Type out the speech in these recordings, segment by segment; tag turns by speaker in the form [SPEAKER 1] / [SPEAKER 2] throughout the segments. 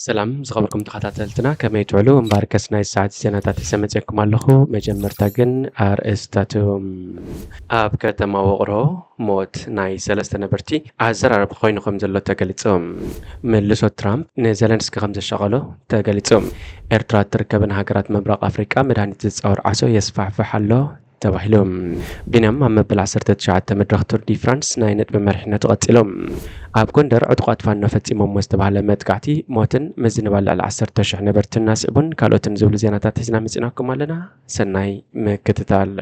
[SPEAKER 1] ሰላም ዝኸበርኩም ተኸታተልትና ከመይ ትውዕሉ እምባርከስ ናይ ሰዓት ዜናታት ይሰመጨኩም ኣለኹ መጀመርታ ግን ኣርእስታቶም ኣብ ከተማ ውቕሮ ሞት ናይ 3 ነበርቲ ኣዘራርባ ኮይኑ ከም ዘሎ ተገሊጾም መልሶ ትራምፕ ንዘለንስኪ ከም ዘሸቐሎ ተገሊጾም ኤርትራ ትርከብን ሃገራት ምብራቕ ኣፍሪቃ መድሃኒት ዝፃወር ዓሶ የስፋሕፍሕ ኣሎ ተባሂሎም ቢንያም ኣብ መበል 19 መድረኽ ቱር ዲ ፍራንስ ናይ ነጥቢ መሪሕነቱ ቀፂሎም ኣብ ጎንደር ዕጡቓት ፋኖ ፈፂሞሞ ዝተባሃለ መጥቃዕቲ ሞትን ምዝንባል ልዕሊ 10,000 ነበርትን ናስዕቡን ካልኦትን ዝብሉ ዜናታት ሒዝና መፂናኩም ኣለና ሰናይ ምክትታል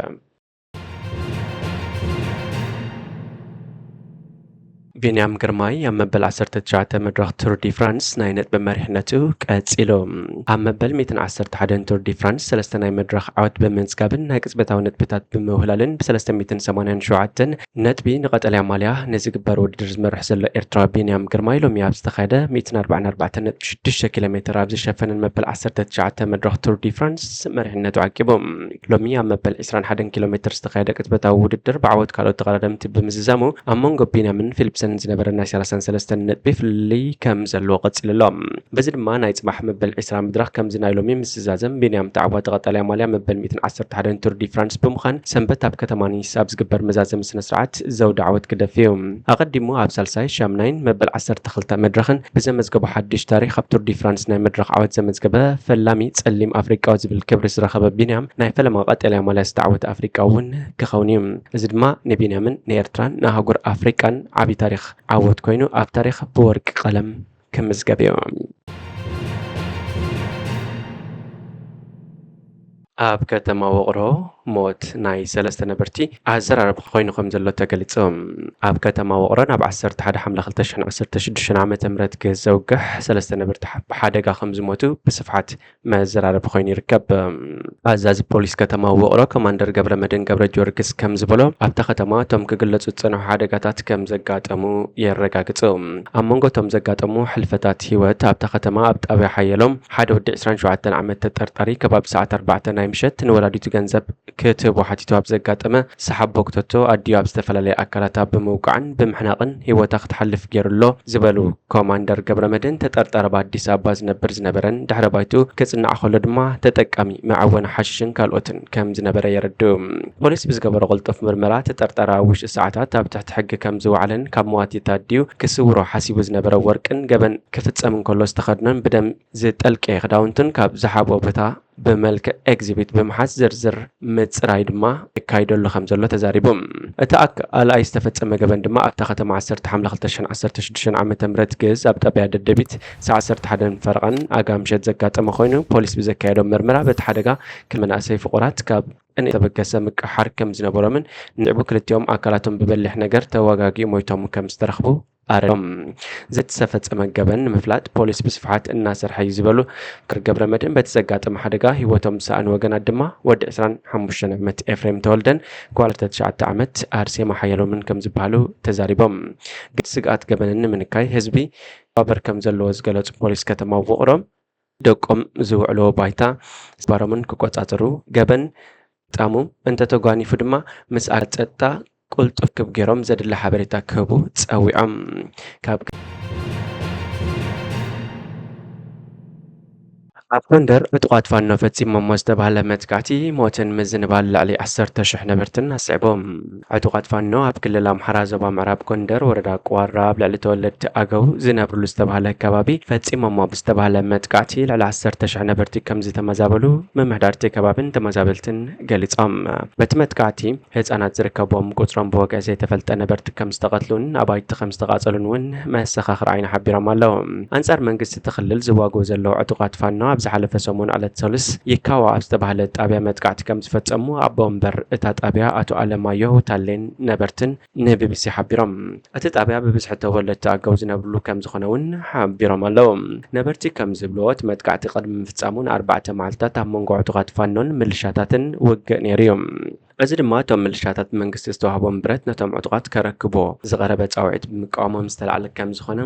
[SPEAKER 1] ቢንያም ግርማይ ኣብ መበል 19 መድረኽ ቱር ዲ ፍራንስ ናይ ነጥቢ መሪሕነቱ ቀፂሎም ኣብ መበል 111 ቱር ዲ ፍራንስ 3 ናይ መድረኽ ዓወት ብምንስጋብን ናይ ቅጽበታዊ ነጥብታት ብምውህላልን ብ387 ነጥቢ ንቐጠልያ ማልያ ንዝግበር ውድድር ዝመርሕ ዘሎ ኤርትራዊ ቢንያም ግርማይ ሎሚ ኣብ ዝተኻየደ 144.6 ኪሎ ሜትር ኣብ ዝሸፈነን መበል 19 መድረኽ ቱር ዲ ፍራንስ መሪሕነቱ ዓቂቦም ሎሚ ኣብ መበል 21 ኪሎ ሜትር ዝተኻየደ ቅጽበታዊ ውድድር ብዓወት ካልኦት ተቐዳደምቲ ብምዝዛሙ ኣብ መንጎ ቢንያምን ፊልፕሰን ዝነበረ ናይ 33 ነጥቢ ፍልይ ከም ዘለዎ ቀፂልሎም በዚ ድማ ናይ ጽባሕ መበል 20 መድረኽ ከምዚ ናይ ሎሚ ምስዛዘም ቢንያም ተዓዋቲ ቀጠልያ ማልያ መበል 111 ቱር ዲ ፍራንስ ብምዃን ሰንበት ኣብ ከተማ ኒስ ኣብ ዝግበር መዛዘም ስነ ስርዓት ዘውዲ ዓወት ክደፍዩ ኣቐዲሙ ኣብ ሳልሳይ ሻምናይን መበል 12 መድረኽን ብዘመዝገቡ ሓድሽ ታሪኽ ኣብ ቱር ዲ ፍራንስ ናይ መድረኽ ዓወት ዘመዝገበ ፈላሚ ጸሊም ኣፍሪቃዊ ዝብል ክብሪ ዝረኸበ ቢንያም ናይ ፈለማ ቀጠልያ ማልያ ዝተዓወተ ኣፍሪቃ እውን ክኸውን እዩ እዚ ድማ ንቢንያምን ንኤርትራን ንኣህጉር ኣፍሪቃን ዓብዪ ታሪኽ ዓወት ኮይኑ ኣብ ታሪኽ ብወርቂ ቀለም ክምዝገብ እዩ ኣብ ከተማ ውቕሮ ሞት ናይ 3 ነበርቲ ኣዘራርባ ኮይኑ ከም ዘሎ ተገሊጾም ኣብ ከተማ ውቕሮ ናብ 11 ሓምለ 2016 ዓመተ ምህረት ክዘውግሕ 3 ነበርቲ ብሓደጋ ከም ዝሞቱ ብስፍሓት መዘራረቢ ኮይኑ ይርከብ ኣዛዚ ፖሊስ ከተማ ውቕሮ ኮማንደር ገብረመድህን ገብረ ጊዮርጊስ ከም ዝበሎ ኣብታ ከተማ እቶም ክግለጹ ዝጸንሑ ሓደጋታት ከም ዘጋጠሙ የረጋግጹ ኣብ መንጎ እቶም ዘጋጠሙ ሕልፈታት ህይወት ኣብታ ከተማ ኣብ ጣብያ ሓየሎም ሓደ ወዲ 27 ዓመት ተጠርጣሪ ከባቢ ሰዓት 4 ናይ ምሸት ንወላዲቱ ገንዘብ ክትህቦ ሓቲቱ ኣብ ዘጋጠመ ሰሓብ ቦክተቶ ኣድዮ ኣብ ዝተፈላለየ ኣካላታ ብምውቃዕን ብምሕናቕን ህይወታ ክትሓልፍ ገይሩሎ ዝበሉ ኮማንደር ገብረመድህን ተጠርጣሪ በኣዲስ ኣበባ ዝነበረን ድሕረ ባይቱ ክጽናዕ ከሎ ድማ ተጠቃሚ መዓወነ ሓሽሽን ካልኦትን ከም ዝነበረ የረድኡ ፖሊስ ብዝገበሮ ቅልጡፍ ምርመራ ተጠርጣሪ ኣብ ውሽጢ ሰዓታት ኣብ ትሕቲ ሕጊ ከም ዝወዓለን ካብ መዋቲታ ኣድዩ ክስውሮ ሓሲቡ ዝነበረ ወርቅን ገበን ክፍጸም እንከሎ ዝተኸድኖን ብደም ዝጠልቀየ ክዳውንትን ካብ ዝሓቦ ቦታ በመልክዕ ኤግዚቢት ብምሓዝ ዝርዝር ምጽራይ ድማ ይካይደሉ ከም ዘሎ ተዛሪቦም እቲ ኣልኣይ ዝተፈጸመ ገበን ድማ ኣብታ ከተማ 10 ሓምለ 2016 ዓመተ ምህረት ግዝ ኣብ ጣብያ ደደቢት ሰዓት 11 ፈርቓን ኣጋምሸት ዘጋጠመ ኮይኑ ፖሊስ ብዘካየዶ ምርመራ በቲ ሓደጋ ክመናእሰይ ፍቑራት ካብ እንተበገሰ ምቅሓር ከም ዝነበሮምን ንዕቡ ክልቲኦም ኣካላቶም ብበሊሕ ነገር ተወጋጊ ሞይቶም ከም ዝተረኽቡ ኣረም ዝተፈጸመ ገበን ንምፍላጥ ፖሊስ ብስፍሓት እናሰርሐ እዩ ዝበሉ ገብረመድህን በቲ ዘጋጠመ ሓደጋ ህይወቶም ዝሰኣኑ ወገናት ድማ ወዲ 25 ዓመት ኤፍሬም ተወልደን ጓል 9 ዓመት ኣርሴማ ሓየሎምን ከም ዝበሃሉ ተዛሪቦም ስግኣት ገበንን ንምንካይ ህዝቢ ባበር ከም ዘለዎ ዝገለጹ ፖሊስ ከተማ ውቕሮ ደቆም ዝውዕሎ ባይታ ዝባሮምን ክቆጻጽሩ ገበን ጣሙ እንተተጓኒፉ ድማ ምስ ኣጸጥታ ቁልጡፍ ክብ ገይሮም ዘድሊ ሓበሬታ ክህቡ ጸዊዖም ካብ ኣብ ጎንደር ዕጡቓት ፋኖ ፈጺሞሞ ዝተባሃለ መጥቃዕቲ ሞትን ምዝንባል ልዕሊ 10,000 ነበርትን ኣስዒቦም ዕጡቓት ፋኖ ኣብ ክልል ኣምሓራ ዞባ ምዕራብ ጎንደር ወረዳ ቋራ ኣብ ልዕሊ ተወለድቲ ኣገው ዝነብሩሉ ዝተባሃለ ከባቢ ፈጺሞሞ ብዝተባሃለ መጥቃዕቲ ልዕሊ 10,000 ነበርቲ ከም ዝተመዛበሉ መምሕዳርቲ ከባብን ተመዛበልትን ገሊጾም በቲ መጥቃዕቲ ህፃናት ዝርከቦም ቁፅሮም ብወግዒ ዘይተፈልጠ ነበርቲ ከም ዝተቐትሉን ኣባይቲ ከም ዝተቓጸሉን እውን መሰኻኽሪ ዓይኒ ሓቢሮም ኣለዉ ኣንጻር መንግስቲ እቲ ክልል ዝዋግኡ ዘለዉ ዕጡቓት ፋኖ ኣብ ዝሓለፈ ሰሙን ዕለት ሰሉስ ይካዋ ኣብ ዝተባሃለ ጣብያ መጥቃዕቲ ከም ዝፈጸሙ ኣቦ እምበር እታ ጣብያ ኣቶ ኣለማዮሁ ታሌን ነበርትን ንቢቢሲ ሓቢሮም እቲ ጣብያ ብብዝሒ ተወለድቲ ኣገው ዝነብሩሉ ከም ዝኾነ እውን ሓቢሮም ኣለዉ ነበርቲ ከም ዝብልዎ እቲ መጥቃዕቲ ቅድሚ ምፍጻሙን 4 መዓልትታት ኣብ መንጎ ዕጡቓት ፋኖን ምልሻታትን ውግእ ነይሩ እዩ እዚ ድማ እቶም ምልሻታት መንግስቲ ዝተዋህቦም ብረት ነቶም ዕጡቓት ከረክቦ ዝቐረበ ጻውዒት ብምቃወሞም ዝተላዕለ ከም ዝኾነ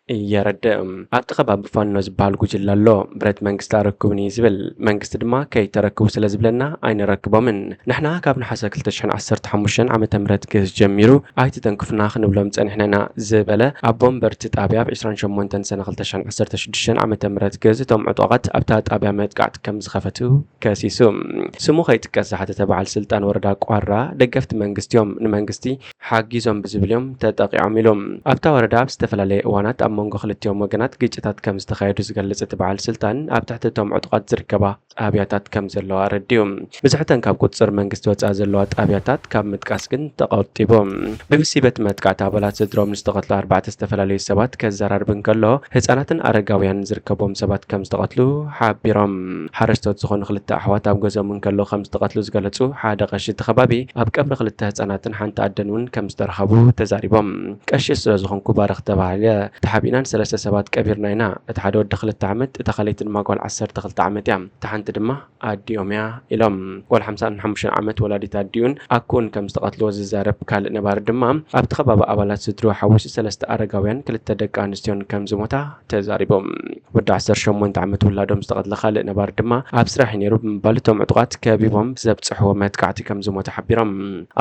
[SPEAKER 1] يردم أبتخباب فانو زبال جلالو برد منجست ركبني زبل منجست دما كي تركبوا سلازبلنا أين ركبوا من نحنا كابن حسا كلتشحن عسرت حموشن عم تمرت جز جميرو أي تنكفنا خنبلهم تسأن إحنا زبلة أبوم برتت أبيع بعشرين شمونتن سنة كلتشحن عسرت شدشن عم تمرت جز توم عطوقات أبتات أبيع مت قاعد كم زخفتو كاسيسوم سمو خيت كاس حتى تبع السلطان وردا قارة دقفت منجست يوم نمنجستي حاجزهم بزبلهم تتقي عملهم أبتا وردا بستفل عليه وانات منغو خلتيوم وجنات جيتات كم استخير زغلص تبع السلطان اب تحت توم عطقات زركبا ابياتات كم زلوا رديوم بزحتن كاب قصر منግስት ወጻ زلوا ابياتات كاب متقاس ግን ተቀጥቦም በብሲበት መጥቃት አባላት ዝድሮም ንስተቀጥሉ አርባዕተ ዝተፈላለዩ ሰባት ከዘራርብን ከሎ ህፃናትን አረጋውያን ዝርከቦም ሰባት ከም ዝተቀጥሉ ሓቢሮም ሓረስቶት ዝኾኑ ክልተ ኣሕዋት ኣብ ገዞምን ከሎ ከም ዝተቀጥሉ ዝገለጹ ሓደ ቀሺ ተኸባቢ ኣብ ቀብሪ ክልተ ህፃናትን ሓንቲ ኣደን እውን ከም ዝተረኸቡ ተዛሪቦም ቀሺ ስለ ዝኾንኩ ባረኽ ተባሃለ ተሓቢናን ሰለስተ ሰባት ቀቢርናይና እቲ ሓደ ወዲ 2 ዓመት እቲ ካልአይቲ ድማ ጓል 12 ዓመት እያ ተሓንቲ ድማ ኣዲኦም እያ ኢሎም ጓል 55 ዓመት ወላዲት ኣዲኡን ኣኩን ከም ዝተቀጥልዎ ዝዛረብ ካልእ ነባር ድማ ኣብቲ ከባቢ ኣባላት ስድሮ ሓዊሱ ሰለስተ አረጋውያን ክልተ ደቂ ኣንስትዮን ከም ዝሞታ ተዛሪቦም ወዲ 18 ዓመት ወላዶም ዝተቀጥለ ካልእ ነባር ድማ ኣብ ስራሕ ነይሩ ብምባል እቶም ዕጡቃት ከቢቦም ዘብፅሕዎ መጥቃዕቲ ከም ዝሞታ ሓቢሮም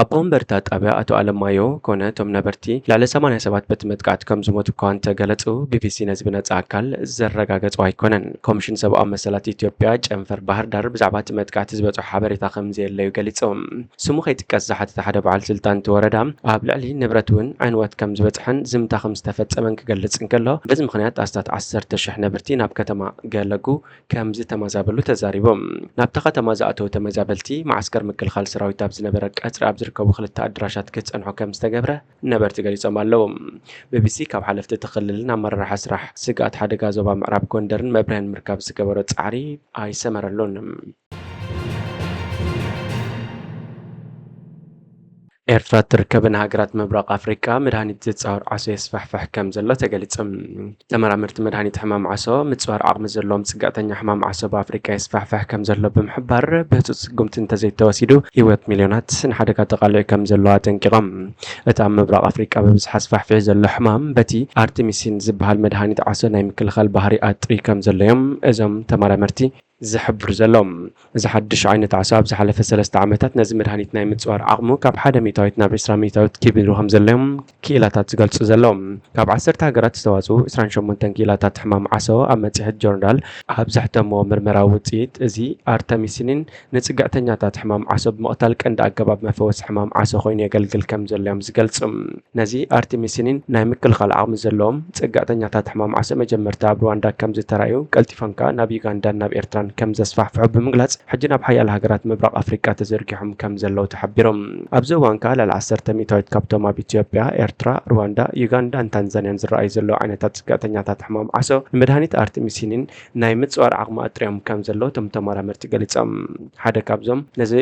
[SPEAKER 1] ኣብ ወንበርታ ጣብያ ኣቶ ኣለማዮ ኮነ እቶም ነበርቲ ላዕሊ 87 በቲ መጥቃዕቲ ከም ዝሞቱ እኳ እንተገለጹ ቢቢሲ ነዚ ብነጻ ኣካል ዘረጋገጹ ኣይኮነን ኮሚሽን ሰብኣዊ መሰላት ኢትዮጵያ ጨንፈር ባህር ዳር ብዛዕባ እቲ መጥቃዕቲ ዝበፅሑ ሓበሬታ ከም ዘየለዩ ገሊፆም ስሙ ከይጥቀስ ዝሓተተ ሓደ በዓል ስልጣን ወረዳ ኣብ ልዕሊ ንብረት እውን ዓይንወት ከም ዝበፅሐን ዝምታ ከም ዝተፈፀመን ክገልጽ እንከሎ በዚ ምክንያት ኣስታት 10,000 ነበርቲ ናብ ከተማ ገለጉ ከም ዝተመዛበሉ ተዛሪቦም ናብታ ከተማ ዝኣተው ተመዛበልቲ ማዕስከር ምክልኻል ሰራዊት ኣብ ዝነበረ ቀጽሪ ኣብ ዝርከቡ ክልተ ኣድራሻት ክጸንሑ ከም ዝተገብረ ነበርቲ ገሊፆም ኣለዉ ቢቢሲ ካብ ሓለፍቲ ተኽልልን ኣመራርሓ ስራሕ ስጋት ሓደጋ ዞባ ምዕራብ ጎንደርን መብርህን ምርካብ ዝገበሮ ጻዕሪ ኣይሰመረሉን ኤርትራ ትርከብን ሃገራት ምብራቅ ኣፍሪካ መድሃኒት ዝፃወር ዓሶ የስፋሕፋሕ ከም ዘሎ ተገሊፆም ተመራመርቲ መድሃኒት ሕማም ዓሶ ምፅዋር ዓቕሚ ዘለዎም ጽጋተኛ ሕማም ዓሶ ብኣፍሪካ የስፋሕፋሕ ከም ዘሎ ብምሕባር ብህፁፅ ስጉምቲ እንተዘይተወሲዱ ህይወት ሚልዮናት ንሓደጋ ተቃልዑ ከም ዘለዎ አጠንቂቖም እቲ ኣብ ምብራቅ ኣፍሪካ ብብዝሓ ስፋሕፊሕ ዘሎ ሕማም በቲ ኣርቴሚሲን ዝበሃል መድሃኒት ዓሶ ናይ ምክልኻል ባህሪ ኣጥሪ ከም ዘለዮም እዞም ተመራመርቲ ዝሕብር ዘሎም እዚ ሓድሽ ዓይነት ዓሶ ኣብ ዝሓለፈ 3 ዓመታት ነዚ መድሃኒት ናይ ምፅዋር ዓቕሙ ካብ 1 ሚታዊት ናብ 20 ሚታዊት ኪቢሉ ከም ዘለዮም ክኢላታት ዝገልጹ ዘሎም ካብ 10 ሃገራት ዝተዋፅኡ 28 ክኢላታት ሕማም ዓሶ ኣብ መጽሔት ጆርናል ኣብ ዘሕተምዎ ምርመራዊ ውፅኢት እዚ ኣርተሚሲንን ንጽጋዕተኛታት ሕማም ዓሶ ብምቕታል ቀንዲ ኣገባብ መፈወሲ ሕማም ዓሶ ኮይኑ የገልግል ከም ዘለዮም ዝገልጹ ነዚ ኣርተሚሲንን ናይ ምክልኻል ዓቕሚ ዘለዎም ጽጋዕተኛታት ሕማም ዓሶ መጀመርታ ኣብ ሩዋንዳ ከም ዝተራእዩ ቀልጢፎምካ ናብ ዩጋንዳ ናብ ኤርትራ كم زسفح بمغلاص حجنا بحيال هاجرات مبرق افريقيا تزركهم كم زلو تحبرهم ابزوان قال على 10 ميتات كابتوم بإثيوبيا إرترا رواندا يوغندا تنزانيا زرأي زلو عينتات سقاتنياتات حمام عسو مدهانيت ارتميسينين ناي متصور عقم اطريم كم زلو تم تمرمرت ገሊጾም ሓደ ካብዞም ነዚ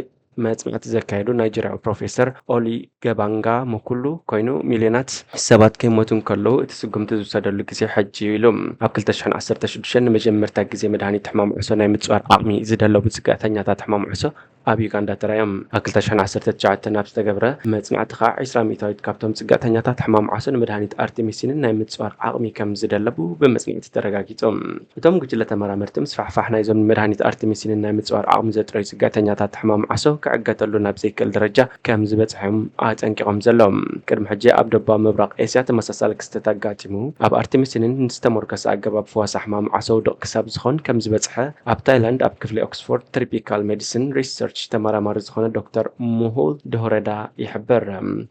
[SPEAKER 1] መጽናዕቲ ዘካየዱ ናይጀሪያዊ ፕሮፌሰር ኦሊ ገባንጋ ሙኩሉ ኮይኑ ሚልዮናት ሰባት ከሞቱን ከለው እቲ ስጉምቲ ዝወሰደሉ ግዜ ሕጂ ኢሎም ኣብ 2016 ንመጀመርታ ግዜ መድሃኒት ሕማም ዓሶ ናይ ምጽዋር ዓቕሚ ዝደለው ብጽጋተኛታት ሕማም ዓሶ ኣብ ዩጋንዳ ተራዮም ኣብ 2019 ናብ ዝተገብረ መጽናዕቲ ከዓ 20 ሚታዊት ካብቶም ጽጋተኛታት ሕማም ዓሶ ንመድሃኒት ኣርቴሚሲንን ናይ ምጽዋር ዓቕሚ ከም ዝደለቡ ብመጽናዕቲ ተረጋጊጾም እቶም ጉጅለ ተመራመርቲ ምስፋሕፋሕ ናይዞም መድሃኒት ኣርቴሚሲንን ናይ ምጽዋር ዓቕሚ ዘጥረዩ ጽጋተኛታት ሕማም ዓሶ كعجتلو نابزيكل درجة كم زبطهم أتنكيهم زلهم كرم حجة أب دبا مبرق إسيا تمساسال كستتاقاتمو أب أرتميسينين نستمر كس أجاباب فواس حمام عصو دق كساب زخون كم زبطها أب تايلاند أب كفلي أكسفورد تريبيكال ميديسين ريسيرش تمارا مارزخون دكتور مهول دهوردا يحبر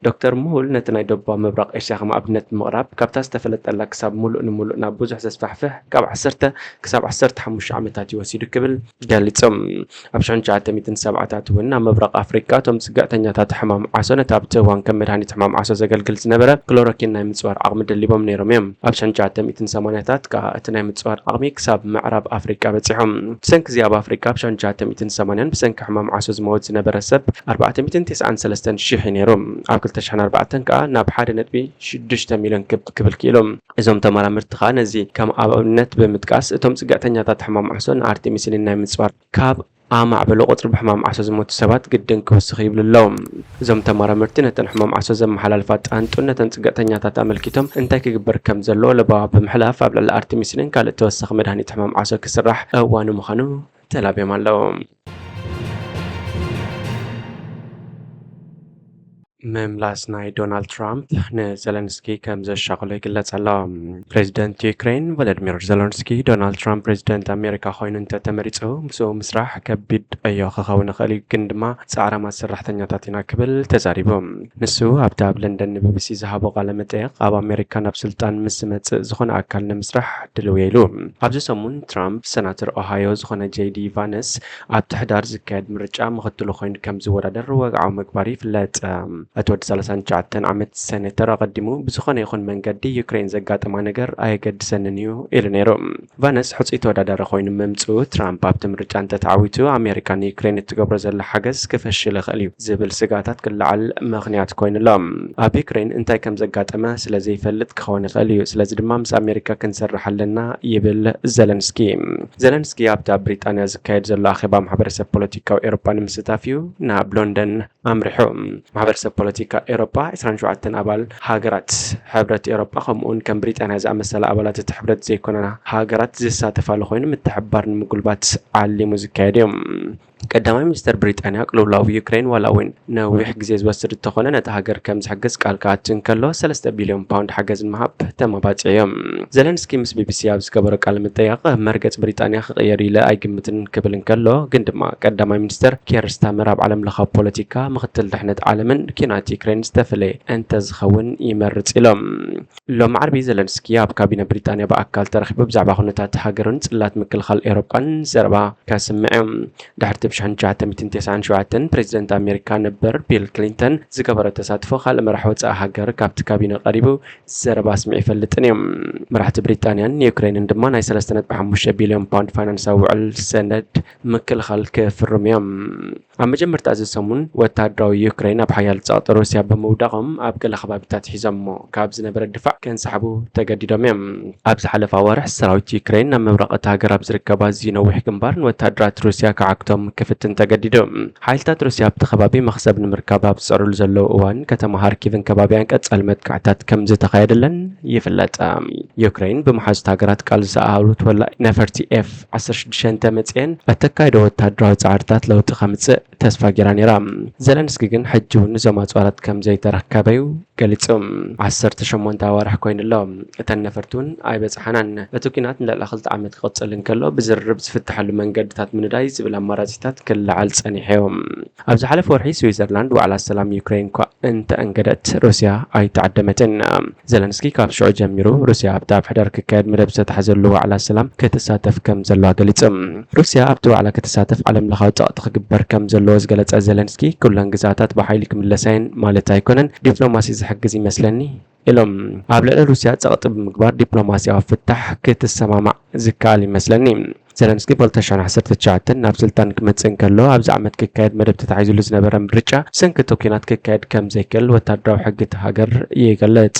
[SPEAKER 1] دكتور مهول نتناي دبا مبرق إسيا خم أبنت مغرب كابتاس تفلت ألا كساب ملؤ نابوزح زسفحفه كاب عسرته كساب عسرت حمش عمتاتي وسيدو كبل قال لي تسم أبشان جاعت 207 ونا مبرق أفريقيا توم سقعتنياتات حمام عصو نتابته وان كم مدهانيت حمام عصو زقلقل زنبرة كلوروكين ناي متصور عقم دليبهم نيرميم أبشان جاعت 208 كأتناي متصور عقمي كساب معرب أفريقيا بتسحهم بسنك زياب أفريقيا أبشان جاعت 208 بسنك حمام عصو زموت زنبرة سب 493 شيحي نيروم أكل تشحن 4 كا ناب حاد نتبي 6 مليون كبل كيلوم إزوم تمارا مرتخا نزي كم أبنت بمتكاس توم سقعتنياتات حمام عصو أرتميسين ناي متصور كاب ኣማዕበሎ ቁጥሪ ብሕማም ዓሶ ዝሞቱ ሰባት ግድን ክውስኽ ይብሉ ኣለዎም እዞም ተመራመርቲ ነተን ሕማም ዓሶ ዘመሓላልፋ ጣንጡን ነተን ጽገተኛታት ኣመልኪቶም እንታይ ክግበር ከም ዘሎ ለባ ብምሕላፍ ኣብ ልዕሊ ኣርቴሚስንን ካልእ ተወሳኺ መድሃኒት ሕማም ዓሶ ክስራሕ እዋኑ ምዃኑ ተላብዮም ኣለዉ مملاس ناي دونالد ترامب نزلنسكي كم زشاقلو يقلت على بريزيدنت يوكرين فلاديمير زيلنسكي دونالد ترامب بريزيدنت أمريكا خوين انت تمريتو مسو مسرح كبيد أيو خخاون خالي كندما سعر ما سرح تنياتاتنا كبل تزاريبهم نسو أبتاب لندن BBC زهابو قال متيق أب أمريكا ناب سلطان مسمت زخون أكال مسرح دلو يلو أبزو سمون ترامب سناتر أوهايو زخون جي دي فانس أب تحدار زكاد مرجع مغتلو خوين كم زورا در وقعو مكباري فلات أتود 39 عمت سنتر قدمو بزخون يخون من قد يوكرين زقات ما نجر أي قد سننيو إلنيرو فانس حص إتودا دار خوين ممتو ترامب أبتم رجعن تتعويتو أمريكان يوكرين تقبر زل حجز كفش لخليو زبل سقاتات كل على مغنيات كوين لام أب يوكرين انتي كم زقات ما سلازي فلت كخون خليو سلازي دمامس أمريكا كنسرح لنا يبل زيلنسكي أبتا بريطانيا زكايد زل أخبا محبرسة بوليتيكا وإيروبا مستافيو ناب لندن أمريحو محبرسة بوليتيكا إيروبا 27 أبال هاجرات حبرت إيروبا خمون كم بريطانيا زعم مسألة أبالات تحبرت زي كوننا هاجرات زي ساتفا لخوين متحبر مقلبات علي موزيكايديوم قدامي مستر بريطانيا قلولاو يوكرين ولا وين نويح جزيز وسر التخونة نتهاجر كم حجز قال كاتن كله 3 بليون باوند حجز المهب تم باطعيم زيلنسكي مس BBC أبز كبر قال متياق مرقت بريطانيا غيري لا أي قمتن قبل كله قندما قدامي مستر كير استمر بعلم لخا بوليتيكا مختل دحنت عالمن كينات يوكرين استفلي انت زخون يمرت إلهم لوم عربي زيلنسكي أب كابينة بريطانيا بأكل ترخيب بزعبا خونتات هاجرن تلات مكل خال إيروبان زربا كاسمعهم دحرت بشحن جاتا 297 بريزيدنت أمريكا نبر بيل كلينتون زكبر تساتفو خال مرحوت هاجر كابت كابينة قريبو زربا سمعي فلتنيم مرحت بريطانيا يوكرين اندما ناي 3.5 بليون باوند فاينانس وعل سند مكل خال كيف الرميم أما جمرت أزي سمون وتادرو يوكرين بحيال تساط روسيا بمودغم أبقى خبابتات حزمو كابز نبر الدفاع كان سحبو تقديدهم أبز حلف أوارح سراويت يوكرين نما مرقت هاجر أبز ركبا زينو وحكمبارن وتادرات روسيا كعكتهم كفتن تقديدهم حايلتات روسيا بتخبابي مخزب نمركبها بصعرو لزلو اوان كتما هاركيفن كبابيان كتسألمت كعتات كم زي تخيدلن يفلت يوكرين بمحاجة هاجرات قال زاهاروت ولا نفرتي اف 16 تمتين اتكايدو وتادرات عارتات لو تخمس تسفا جيراني رام زيلنسكي جن حجون زوما صارت كم زي تركبيو قالتهم 18 تاوارح كوين اللهم اتنفرتون اي بصحنان اتوكينات لاخلت عمت قصلن كلو بزرب زفتح له منقدتات من دايز بلا مرازيتات كل عال صنيحهم ابز حلف ورحي سويسرلاند وعلى السلام يوكرين كو انت انقدت روسيا اي تعدمتن زيلنسكي كاب شعو جميرو روسيا ابدا بحدر ككاد مدبسه تحزلو على السلام كتساتف كم زلو قليصم روسيا ابدو على كتساتف علم لخا تخبر كم زلو زغلص زيلنسكي كلن غزاتات بحيلك ملسين مالت ايكونن دبلوماسي زحجز يመስለني إلهم قبل روسيا تقطب مقبار دبلوماسيا فتح كتسمامع زكال يመስለني زيلنسكي بلتشان حسرت تشاتن ناب سلطان كمتسن كلو أبز عمد ككاد مدب تتعيزو لزنبرا مرجع سنك توكينات ككاد كم زيكل وتدراو حق هاجر يقلت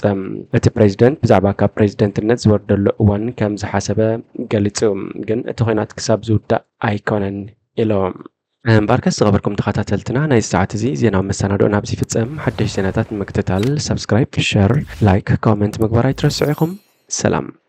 [SPEAKER 1] اتي بريزيدنت بزعبا كا بريزيدنت النت زوردلو وان كم زحاسبه قلتو جن توكينات كساب زودا ايكونن إلهم باركس غبركم تخاتلتنا ناي الساعة زينا مساندو نابزي فتسم حدش زيناتات مكتتال سبسكرايب شير لايك كومنت مقبرا يترسعيكم سلام